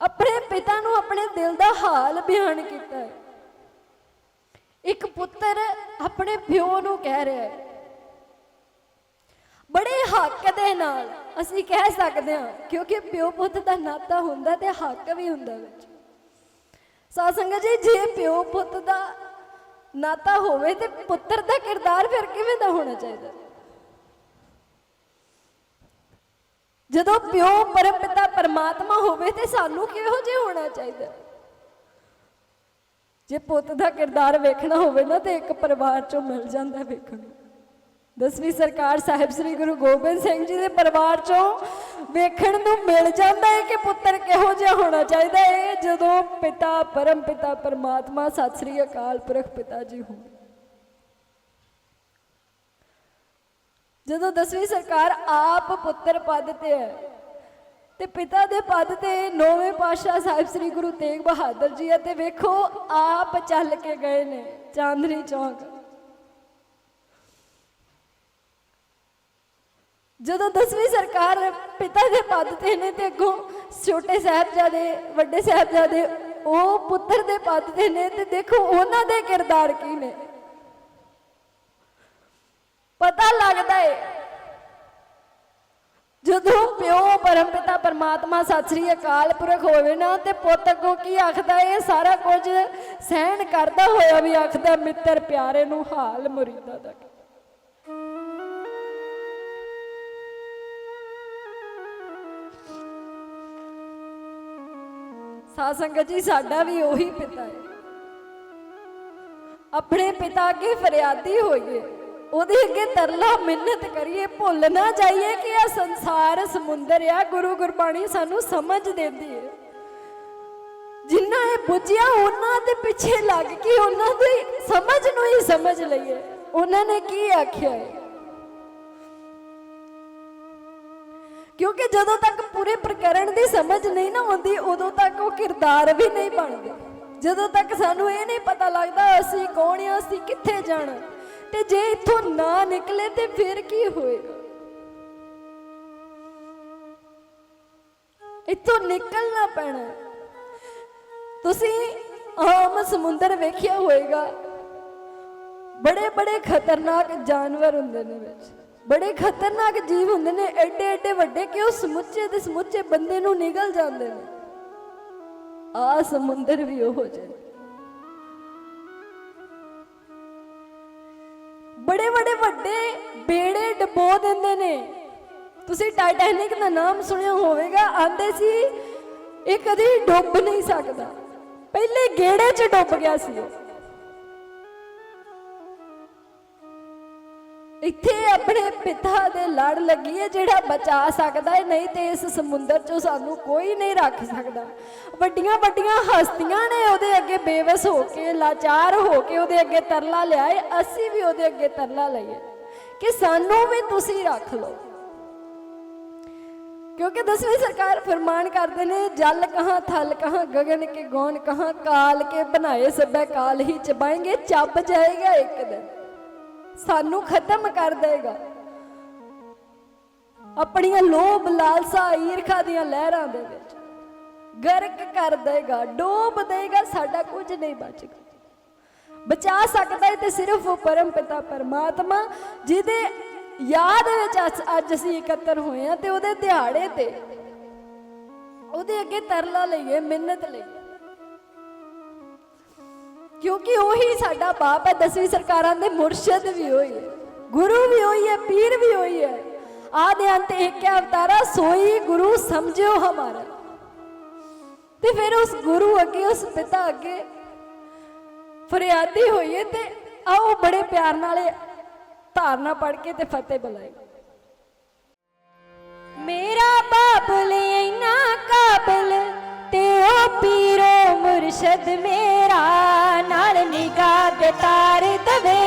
ਆਪਣੇ ਪਿਤਾ ਨੂੰ ਆਪਣੇ ਦਿਲ ਦਾ ਹਾਲ ਬਿਆਨ ਕੀਤਾ ਹੈ। ਇੱਕ ਪੁੱਤਰ ਆਪਣੇ ਪਿਓ ਨੂੰ ਕਹਿ ਰਿਹਾ ਹੈ, ਬੜੇ ਹੱਕ ਦੇ ਨਾਲ ਅਸੀਂ ਕਹਿ ਸਕਦੇ ਹਾਂ, ਕਿਉਂਕਿ ਪਿਓ ਪੁੱਤ ਦਾ ਨਾਤਾ ਹੁੰਦਾ ਤੇ ਹੱਕ ਵੀ ਹੁੰਦਾ ਵਿੱਚ। ਸਾਧ ਸੰਗਤ ਜੀ, ਜੇ ਪਿਓ ਪੁੱਤ ਦਾ ਨਾਤਾ ਹੋਵੇ ਤੇ ਪੁੱਤਰ ਦਾ ਕਿਰਦਾਰ ਫਿਰ ਕਿਵੇਂ ਦਾ ਹੋਣਾ ਚਾਹੀਦਾ? ਜਦੋਂ ਪਿਓ ਪਰਮ ਪਿਤਾ ਪਰਮਾਤਮਾ ਹੋਵੇ ਤੇ ਸਾਨੂੰ ਕਿਹੋ ਜਿਹਾ ਹੋਣਾ ਚਾਹੀਦਾ? ਜੇ ਪੁੱਤ ਦਾ ਕਿਰਦਾਰ ਵੇਖਣਾ ਹੋਵੇ ਨਾ ਤੇ ਇੱਕ ਪਰਿਵਾਰ ਚੋਂ ਮਿਲ ਜਾਂਦਾ ਵੇਖਣ ਨੂੰ। 10ਵੀਂ ਸਰਕਾਰ ਸਾਹਿਬ ਸ੍ਰੀ ਗੁਰੂ ਗੋਬਿੰਦ ਸਿੰਘ ਜੀ ਦੇ ਪਰਿਵਾਰ ਚੋਂ ਵੇਖਣ ਨੂੰ ਮਿਲ ਜਾਂਦਾ ਹੈ ਕਿ ਪੁੱਤਰ ਕਿਹੋ ਜਿਹਾ ਹੋਣਾ ਚਾਹੀਦਾ ਹੈ, ਜਦੋਂ ਪਿਤਾ ਪਰਮ ਪਿਤਾ ਪਰਮਾਤਮਾ ਸਤਿ ਸ੍ਰੀ ਅਕਾਲ ਪੁਰਖ ਪਿਤਾ ਜੀ ਹੋਣ। ਜਦੋਂ 10ਵੀਂ ਸਰਕਾਰ ਆਪ ਪੁੱਤਰ ਪਦ ਤੇ ਹੈ ਤੇ ਪਿਤਾ ਦੇ ਪਦ ਤੇ 9ਵੇਂ ਪਾਤਸ਼ਾਹ ਸਾਹਿਬ ਸ੍ਰੀ ਗੁਰੂ ਤੇਗ ਬਹਾਦਰ ਜੀ ਹੈ, ਤੇ ਵੇਖੋ ਆਪ ਚੱਲ ਕੇ ਗਏ ਨੇ ਚਾਂਦਨੀ ਚੌਕ। ਜਦੋਂ 10ਵੀਂ ਸਰਕਾਰ ਪਿਤਾ ਦੇ ਪਦ ਤੇ ਨੇ ਤੇ ਅੱਗੋਂ ਛੋਟੇ ਸਾਹਿਬਜ਼ਾਦੇ ਵੱਡੇ ਸਾਹਿਬਜ਼ਾਦੇ ਉਹ ਪੁੱਤਰ ਦੇ ਪਦ ਤੇ ਨੇ, ਤੇ ਦੇਖੋ ਉਹਨਾਂ ਦੇ ਕਿਰਦਾਰ ਕੀ ਨੇ। ਪਤਾ ਲੱਗਦਾ ਹੈ ਜਦੋਂ ਪਿਓ ਪਰਮਪਿਤਾ ਪਰਮਾਤਮਾ ਸਤਿ ਸ੍ਰੀ ਅਕਾਲ ਪੁਰਖ ਹੋਵੇ ਨਾ, ਤੇ ਪੁੱਤ ਅੱਗੋਂ ਕੀ ਆਖਦਾ, ਇਹ ਸਾਰਾ ਕੁਝ ਸਹਿਣ ਕਰਦਾ ਹੋਇਆ ਵੀ ਆਖਦਾ, ਮਿੱਤਰ ਪਿਆਰੇ ਨੂੰ ਹਾਲ ਮੁਰੀਦਾ ਦਾ। ਸਾਧ ਸੰਗਤ ਜੀ, ਸਾਡਾ ਵੀ ਉਹੀ ਪਿਤਾ ਹੈ। ਆਪਣੇ ਪਿਤਾ ਅੱਗੇ ਫਰਿਆਦੀ ਹੋਈਏ, ਉਹਦੇ ਅੱਗੇ ਤਰਲਾ ਮਿੰਨਤ ਕਰੀਏ, ਭੁੱਲ ਨਾ ਜਾਈਏ ਕਿ ਇਹ ਸੰਸਾਰ ਸਮੁੰਦਰ ਆ। ਗੁਰੂ ਗੁਰਬਾਣੀ ਸਾਨੂੰ ਸਮਝ ਦਿੰਦੀ ਹੈ, ਜਿੰਨਾ ਇਹ ਬੁੱਝਿਆ ਉਹਨਾਂ ਦੇ ਪਿੱਛੇ ਲੱਗ ਕੇ ਉਹਨਾਂ ਦੀ ਸਮਝ ਨੂੰ ਹੀ ਸਮਝ ਲਈਏ। ਉਹਨਾਂ ਨੇ ਕੀ ਆਖਿਆ ਹੈ, ਕਿਉਂਕਿ ਜਦੋਂ ਤੱਕ ਪੂਰੇ ਪ੍ਰਕਰਣ ਦੀ ਸਮਝ ਨਹੀਂ ਨਾ ਆਉਂਦੀ, ਉਦੋਂ ਤੱਕ ਉਹ ਕਿਰਦਾਰ ਵੀ ਨਹੀਂ ਬਣਦੇ। ਜਦੋਂ ਤੱਕ ਸਾਨੂੰ ਇਹ ਨਹੀਂ ਪਤਾ ਲੱਗਦਾ ਅਸੀਂ ਕੌਣ ਆ, ਅਸੀਂ ਕਿੱਥੇ ਜਾਣਾ, ਤੇ ਜੇ ਇੱਥੋਂ ਨਾ ਨਿਕਲੇ ਤੇ ਫਿਰ ਕੀ ਹੋਏਗਾ। ਇੱਥੋਂ ਨਿਕਲਣਾ ਪੈਣਾ। ਤੁਸੀਂ ਆਮ ਸਮੁੰਦਰ ਵੇਖਿਆ ਹੋਏਗਾ, ਬੜੇ ਬੜੇ ਖਤਰਨਾਕ ਜਾਨਵਰ ਹੁੰਦੇ ਨੇ ਵਿੱਚ, ਬੜੇ ਖਤਰਨਾਕ ਜੀਵ ਹੁੰਦੇ ਨੇ, ਐਡੇ ਐਡੇ ਵੱਡੇ ਕਿ ਉਹ ਸਮੁੱਚੇ ਦੇ ਸਮੁੱਚੇ ਬੰਦੇ ਨੂੰ ਨਿਗਲ ਜਾਂਦੇ ਨੇ। ਆ ਸਮੁੰਦਰ ਵੀ ਉਹੋ ਜਿਹਾ, ਬੜੇ ਬੜੇ ਵੱਡੇ ਬੇੜੇ ਡਬੋ ਦਿੰਦੇ ਨੇ। ਤੁਸੀਂ ਟਾਈਟੈਨਿਕ ਦਾ ਨਾਮ ਸੁਣਿਆ ਹੋਵੇਗਾ, ਆਂਦੇ ਸੀ ਇਹ ਕਦੀ ਡੁੱਬ ਨਹੀਂ ਸਕਦਾ, ਪਹਿਲੇ ਗੇੜੇ 'ਚ ਡੁੱਬ ਗਿਆ ਸੀ ਉਹ। ਇੱਥੇ ਆਪਣੇ ਪਿਤਾ ਦੇ ਲੜ ਲੱਗੀ ਹੈ, ਜਿਹੜਾ ਬਚਾ ਸਕਦਾ ਹੈ, ਨਹੀਂ ਤੇ ਇਸ ਸਮੁੰਦਰ 'ਚੋਂ ਸਾਨੂੰ ਕੋਈ ਨਹੀਂ ਰੱਖ ਸਕਦਾ। ਵੱਡੀਆਂ ਵੱਡੀਆਂ ਹਸਤੀਆਂ ਨੇ ਉਹਦੇ ਅੱਗੇ ਬੇਵਸ ਹੋ ਕੇ, ਲਾਚਾਰ ਹੋ ਕੇ ਉਹਦੇ ਅੱਗੇ ਤਰਲਾ ਲਿਆਏ। ਅਸੀਂ ਵੀ ਉਹਦੇ ਅੱਗੇ ਤਰਲਾ ਲਈਏ ਕਿ ਸਾਨੂੰ ਵੀ ਤੁਸੀਂ ਰੱਖ ਲਓ, क्योंकि 10वीं सरकार फरमान करते ने, जल कहाँ थल कहाँ गगन के गौन कहाँ, काल के बनाए सब काल ही चबाएंगे, चब जाएगा एक दिन, सानू खत्म कर देगा। अपनियां लोभ लालसा ईरखा दियां लहरां दे विच गर्क कर देगा, डोब देगा, साडा कुछ नहीं बचेगा। बचा सकता है तो सिर्फ वो परम पिता परमात्मा, जिहदे याद विच अज असीं इकत्तर होए हां, ते उहदे दिहाड़े ते उहदे अगे तरला लईए, मिन्नत लईए, क्योंकि ਉਹੀ ਸਾਡਾ ਬਾਪ है। 10वीं सरकारां दे मुर्शद भी होई है, गुरु भी होई है, पीर भी होई है। आदि अंत एक अवतारा सोई गुरु समझो हमारा। ते फिर उस गुरु अगे, उस पिता अगे फरियादी होई है। ते आओ बड़े प्यार नाल धारना पढ़ के ते फतेह बुलाई। मेरा बाबुल इन्ना काबिल ते ओ पीरो मुर्शद मेरा, नाल निगाह दे तार दवे,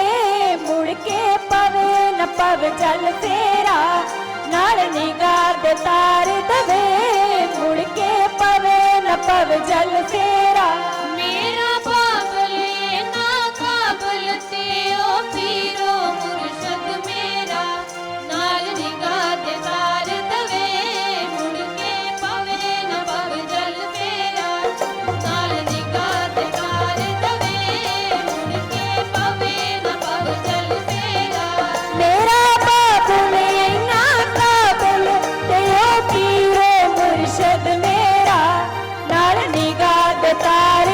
मुड़ के पवे न पव जल फेरा, नाल निगाह दे तार दवे, मुड़ के पवे न पव जल फेरा। मेरा बाबुल इन्ना काबिल ते ओ पीरो मुर्शद मेरा, नाल निगाह दे तार दवे, मुड़ के पवे न पव जल फेरा, नाल निगाह दे तार दवे, मुड़ के पवे न पव जल फेरा। मेरा बाबुल इन्ना काबिल ते ओ पीरो मुर्शद मेरा, नाल निगाह दे तार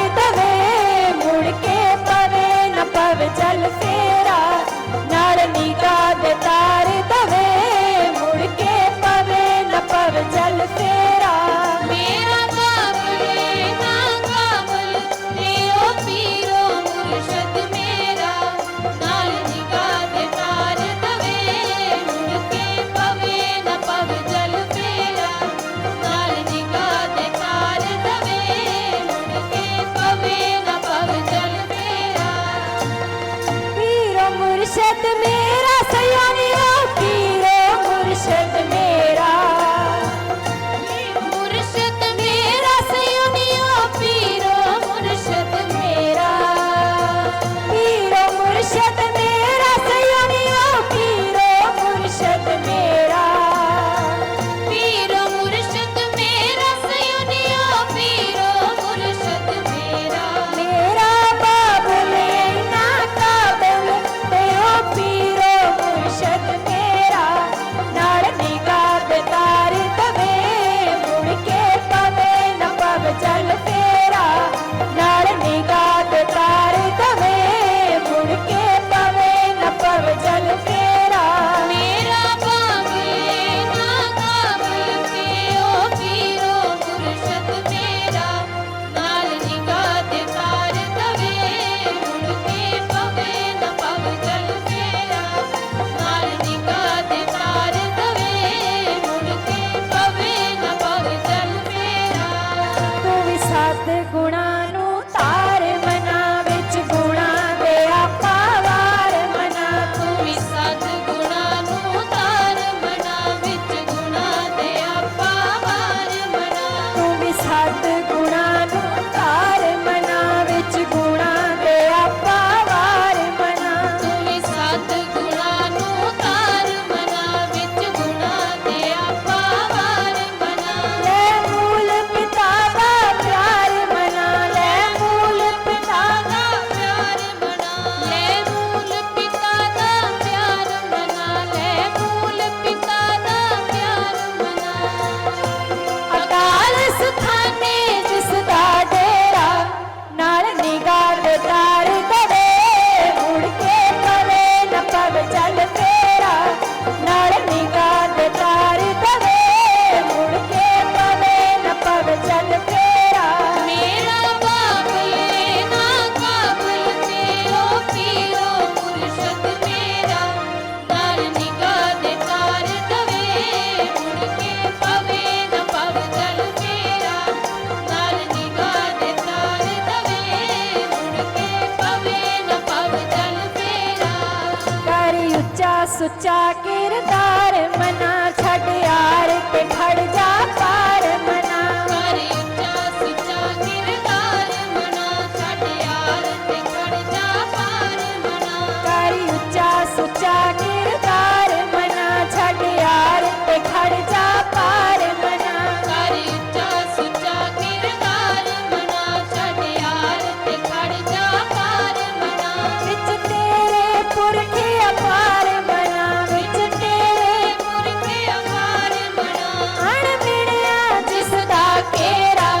ਸੁੱਚਾ ਕਿਰਦਾਰ ਮਨਾ ਛੱਡ ਯਾਰ ਤੇ ਖੜ ਜਾ ਪਾਰ ਮਨਾ ਕਰ ਉੱਚਾ ਸੁੱਚਾ ਕਿਰਦਾਰ ਮਨਾ ਛੱਡ ਯਾਰ ਤੇ ਖੜ ਜਾ ਪਾਰ ਮਨਾ ਕਰ ਉੱਚਾ ਸੁੱਚਾ ਕਿਰਦਾਰ ਮਨਾ ਛੱਡ ਯਾਰ ਤੇ ਖੜ ਜਾ ਪਾਰ ਮਨਾ ਕਰ ਉੱਚਾ ਸੁੱਚਾ ਕਿਰਦਾਰ ਮਨਾ ਛੱਡ ਯਾਰ ਤੇ ਖੜ ਜਾ ਪਾਰ ਮਨਾ ਵਿੱਚ ਤੇਰੇ ਪੁਰਖੇ ਅਪਾਰ ਮਨਾ ਵਿੱਚ ਤੇਰੇ ਪੁਰਖੇ ਅਪਾਰ ਮਨਾ ਅਣ ਮਿਲਿਆ ਜਿਸ ਦਾ ਘੇਰਾ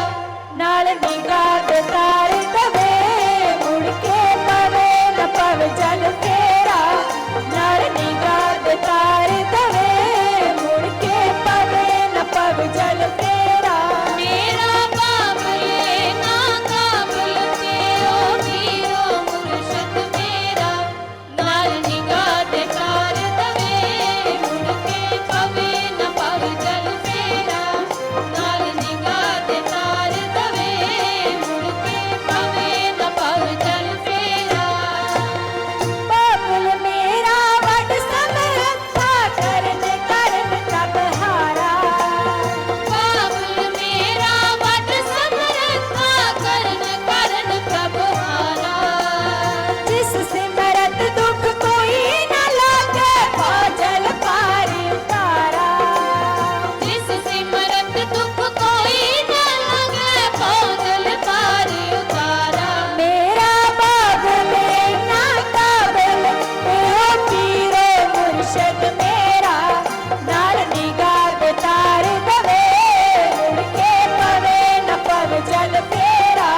ਨਾਲ ਨਿਗਾਹ ਦੇ ਤਾਰ ਦਵੇ ਮੁੜ ਕੇ ਪਵੇ ਨਾ ਪਵ ਜਲ ਫੇਰਾ ਨਾਲ ਨਿਗਾਹ ਦੇ ਤਾਰ ਦਵੇ ਮੁੜ ਕੇ ਪਵੇ ਨਾ ਪਵ ਜਲ ਫੇਰਾ ਮੇਰਾ ਬਾਬਲੇ ਨਾ ਕਾਬਲ ਤੇ ਓ ਪੀਰੋ ਮੁਰਸ਼ਦ ਮੇਰਾ ਨਾਲ ਨਿਗਾਹ ਦੇ ਤਾਰ ਦਵੇ ਮੁੜ ਕੇ ਪਵੇ ਨਾ ਪਵ ਜਲ ਫੇਰਾ ਨਾਲ ਨਿਗਾਹ ਦੇ ਤਾਰ ਦਵੇ ਮੁੜ ਕੇ ਪਵੇ ਨਾ ਪਵ ਜਲ ਫੇਰਾ ਬਾਬਲ ਮੇਰਾ ਵੱਡ ਸਮਰੱਥਾ ਕਰਨ ਪ੍ਰਭ ਹਾਰਾ ਬਾਬਲ ਮੇਰਾ ਵੱਡ ਸਮਰੱਥਾ ਕਰਨ ਪ੍ਰਭ ਹਾਰਾ ਜਿਸ ਸਿਮਰਤ ਦੁੱਖ ਕੋਈ ਨਾ ਲਾਗੇ ਬਾਜਲ ਪਾਰੀ ਉਤਾਰਾ ਜਿਸ ਸਿਮਰਤ ਦੁੱਖ ਕੋਈ ਨਾ ਲਗੇ ਭੋਜਲ ਪਾਰੀ ਉਤਾਰਾ ਮੇਰਾ ਬਾਬਲੇ ਨਾ ਕਾਬਲ ਓ ਪੀਰੋ ਮੁਰਸ਼ਦ ਮੇਰਾ ਨਾਲ ਨਿਗਾਹ ਦੇ ਤਾਰ ਦਵੇ ਮੁੜ ਕੇ ਪਵੇ ਨਾ ਪਵ ਜਲ ਫੇਰਾ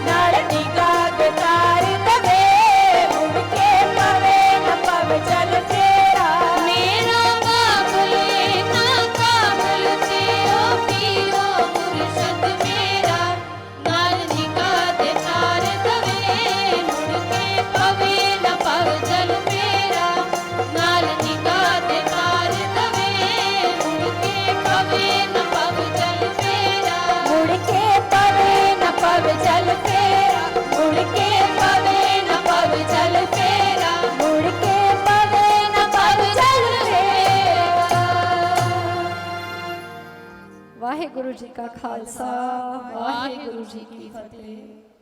ਨਾਲ ਨਿਗਾਹ ਦੇ ਤਾਰ ਦਵੇ ਮੁੜ ਕੇ ਪਵੇ ਨਾ ਪਵ ਜਲ ਫੇਰਾ ਮੇਰਾ ਬਾਬਲੇ ਨਾ ਕਾਬਲ ਤੇ ਓ ਪੀਰੋ ਮੁਰਸ਼ਦ ਮੇਰਾ ਨਾਲ ਨਿਗਾਹ ਦੇ ਤਾਰ ਦਵੇ ਮੁੜ ਕੇ ਪਵੇ ਨਾ ਪਵ ਜਲ ਮੇਰਾ ਨਾਲ ਨਿਗਾਹ ਦੇ ਤਾਰ ਦਵੇ ਮੁੜ ਕੇ ਪਵੇ ਨਾ ਪਵ ਜਲ ਮੇਰਾ ਮੁੜ ਕੇ ਪਵੇ ਨਾ ਪਵ ਜਲ ਫੇਰਾ ਮੁੜ ਕੇ ਪਵੇ ਨਾ ਪਵ ਜਲ ਫੇਰਾ ਮੁੜ ਕੇ ਪਵੇ ਨਾ ਪਵ ਜਲ ਫੇਰਾ। ਵਾਹਿਗੁਰੂ ਜੀ ਕਾ ਖਾਲਸਾ ਵਾਹਿਗੁਰੂ ਜੀ ਕੀ ਫਤਿਹ।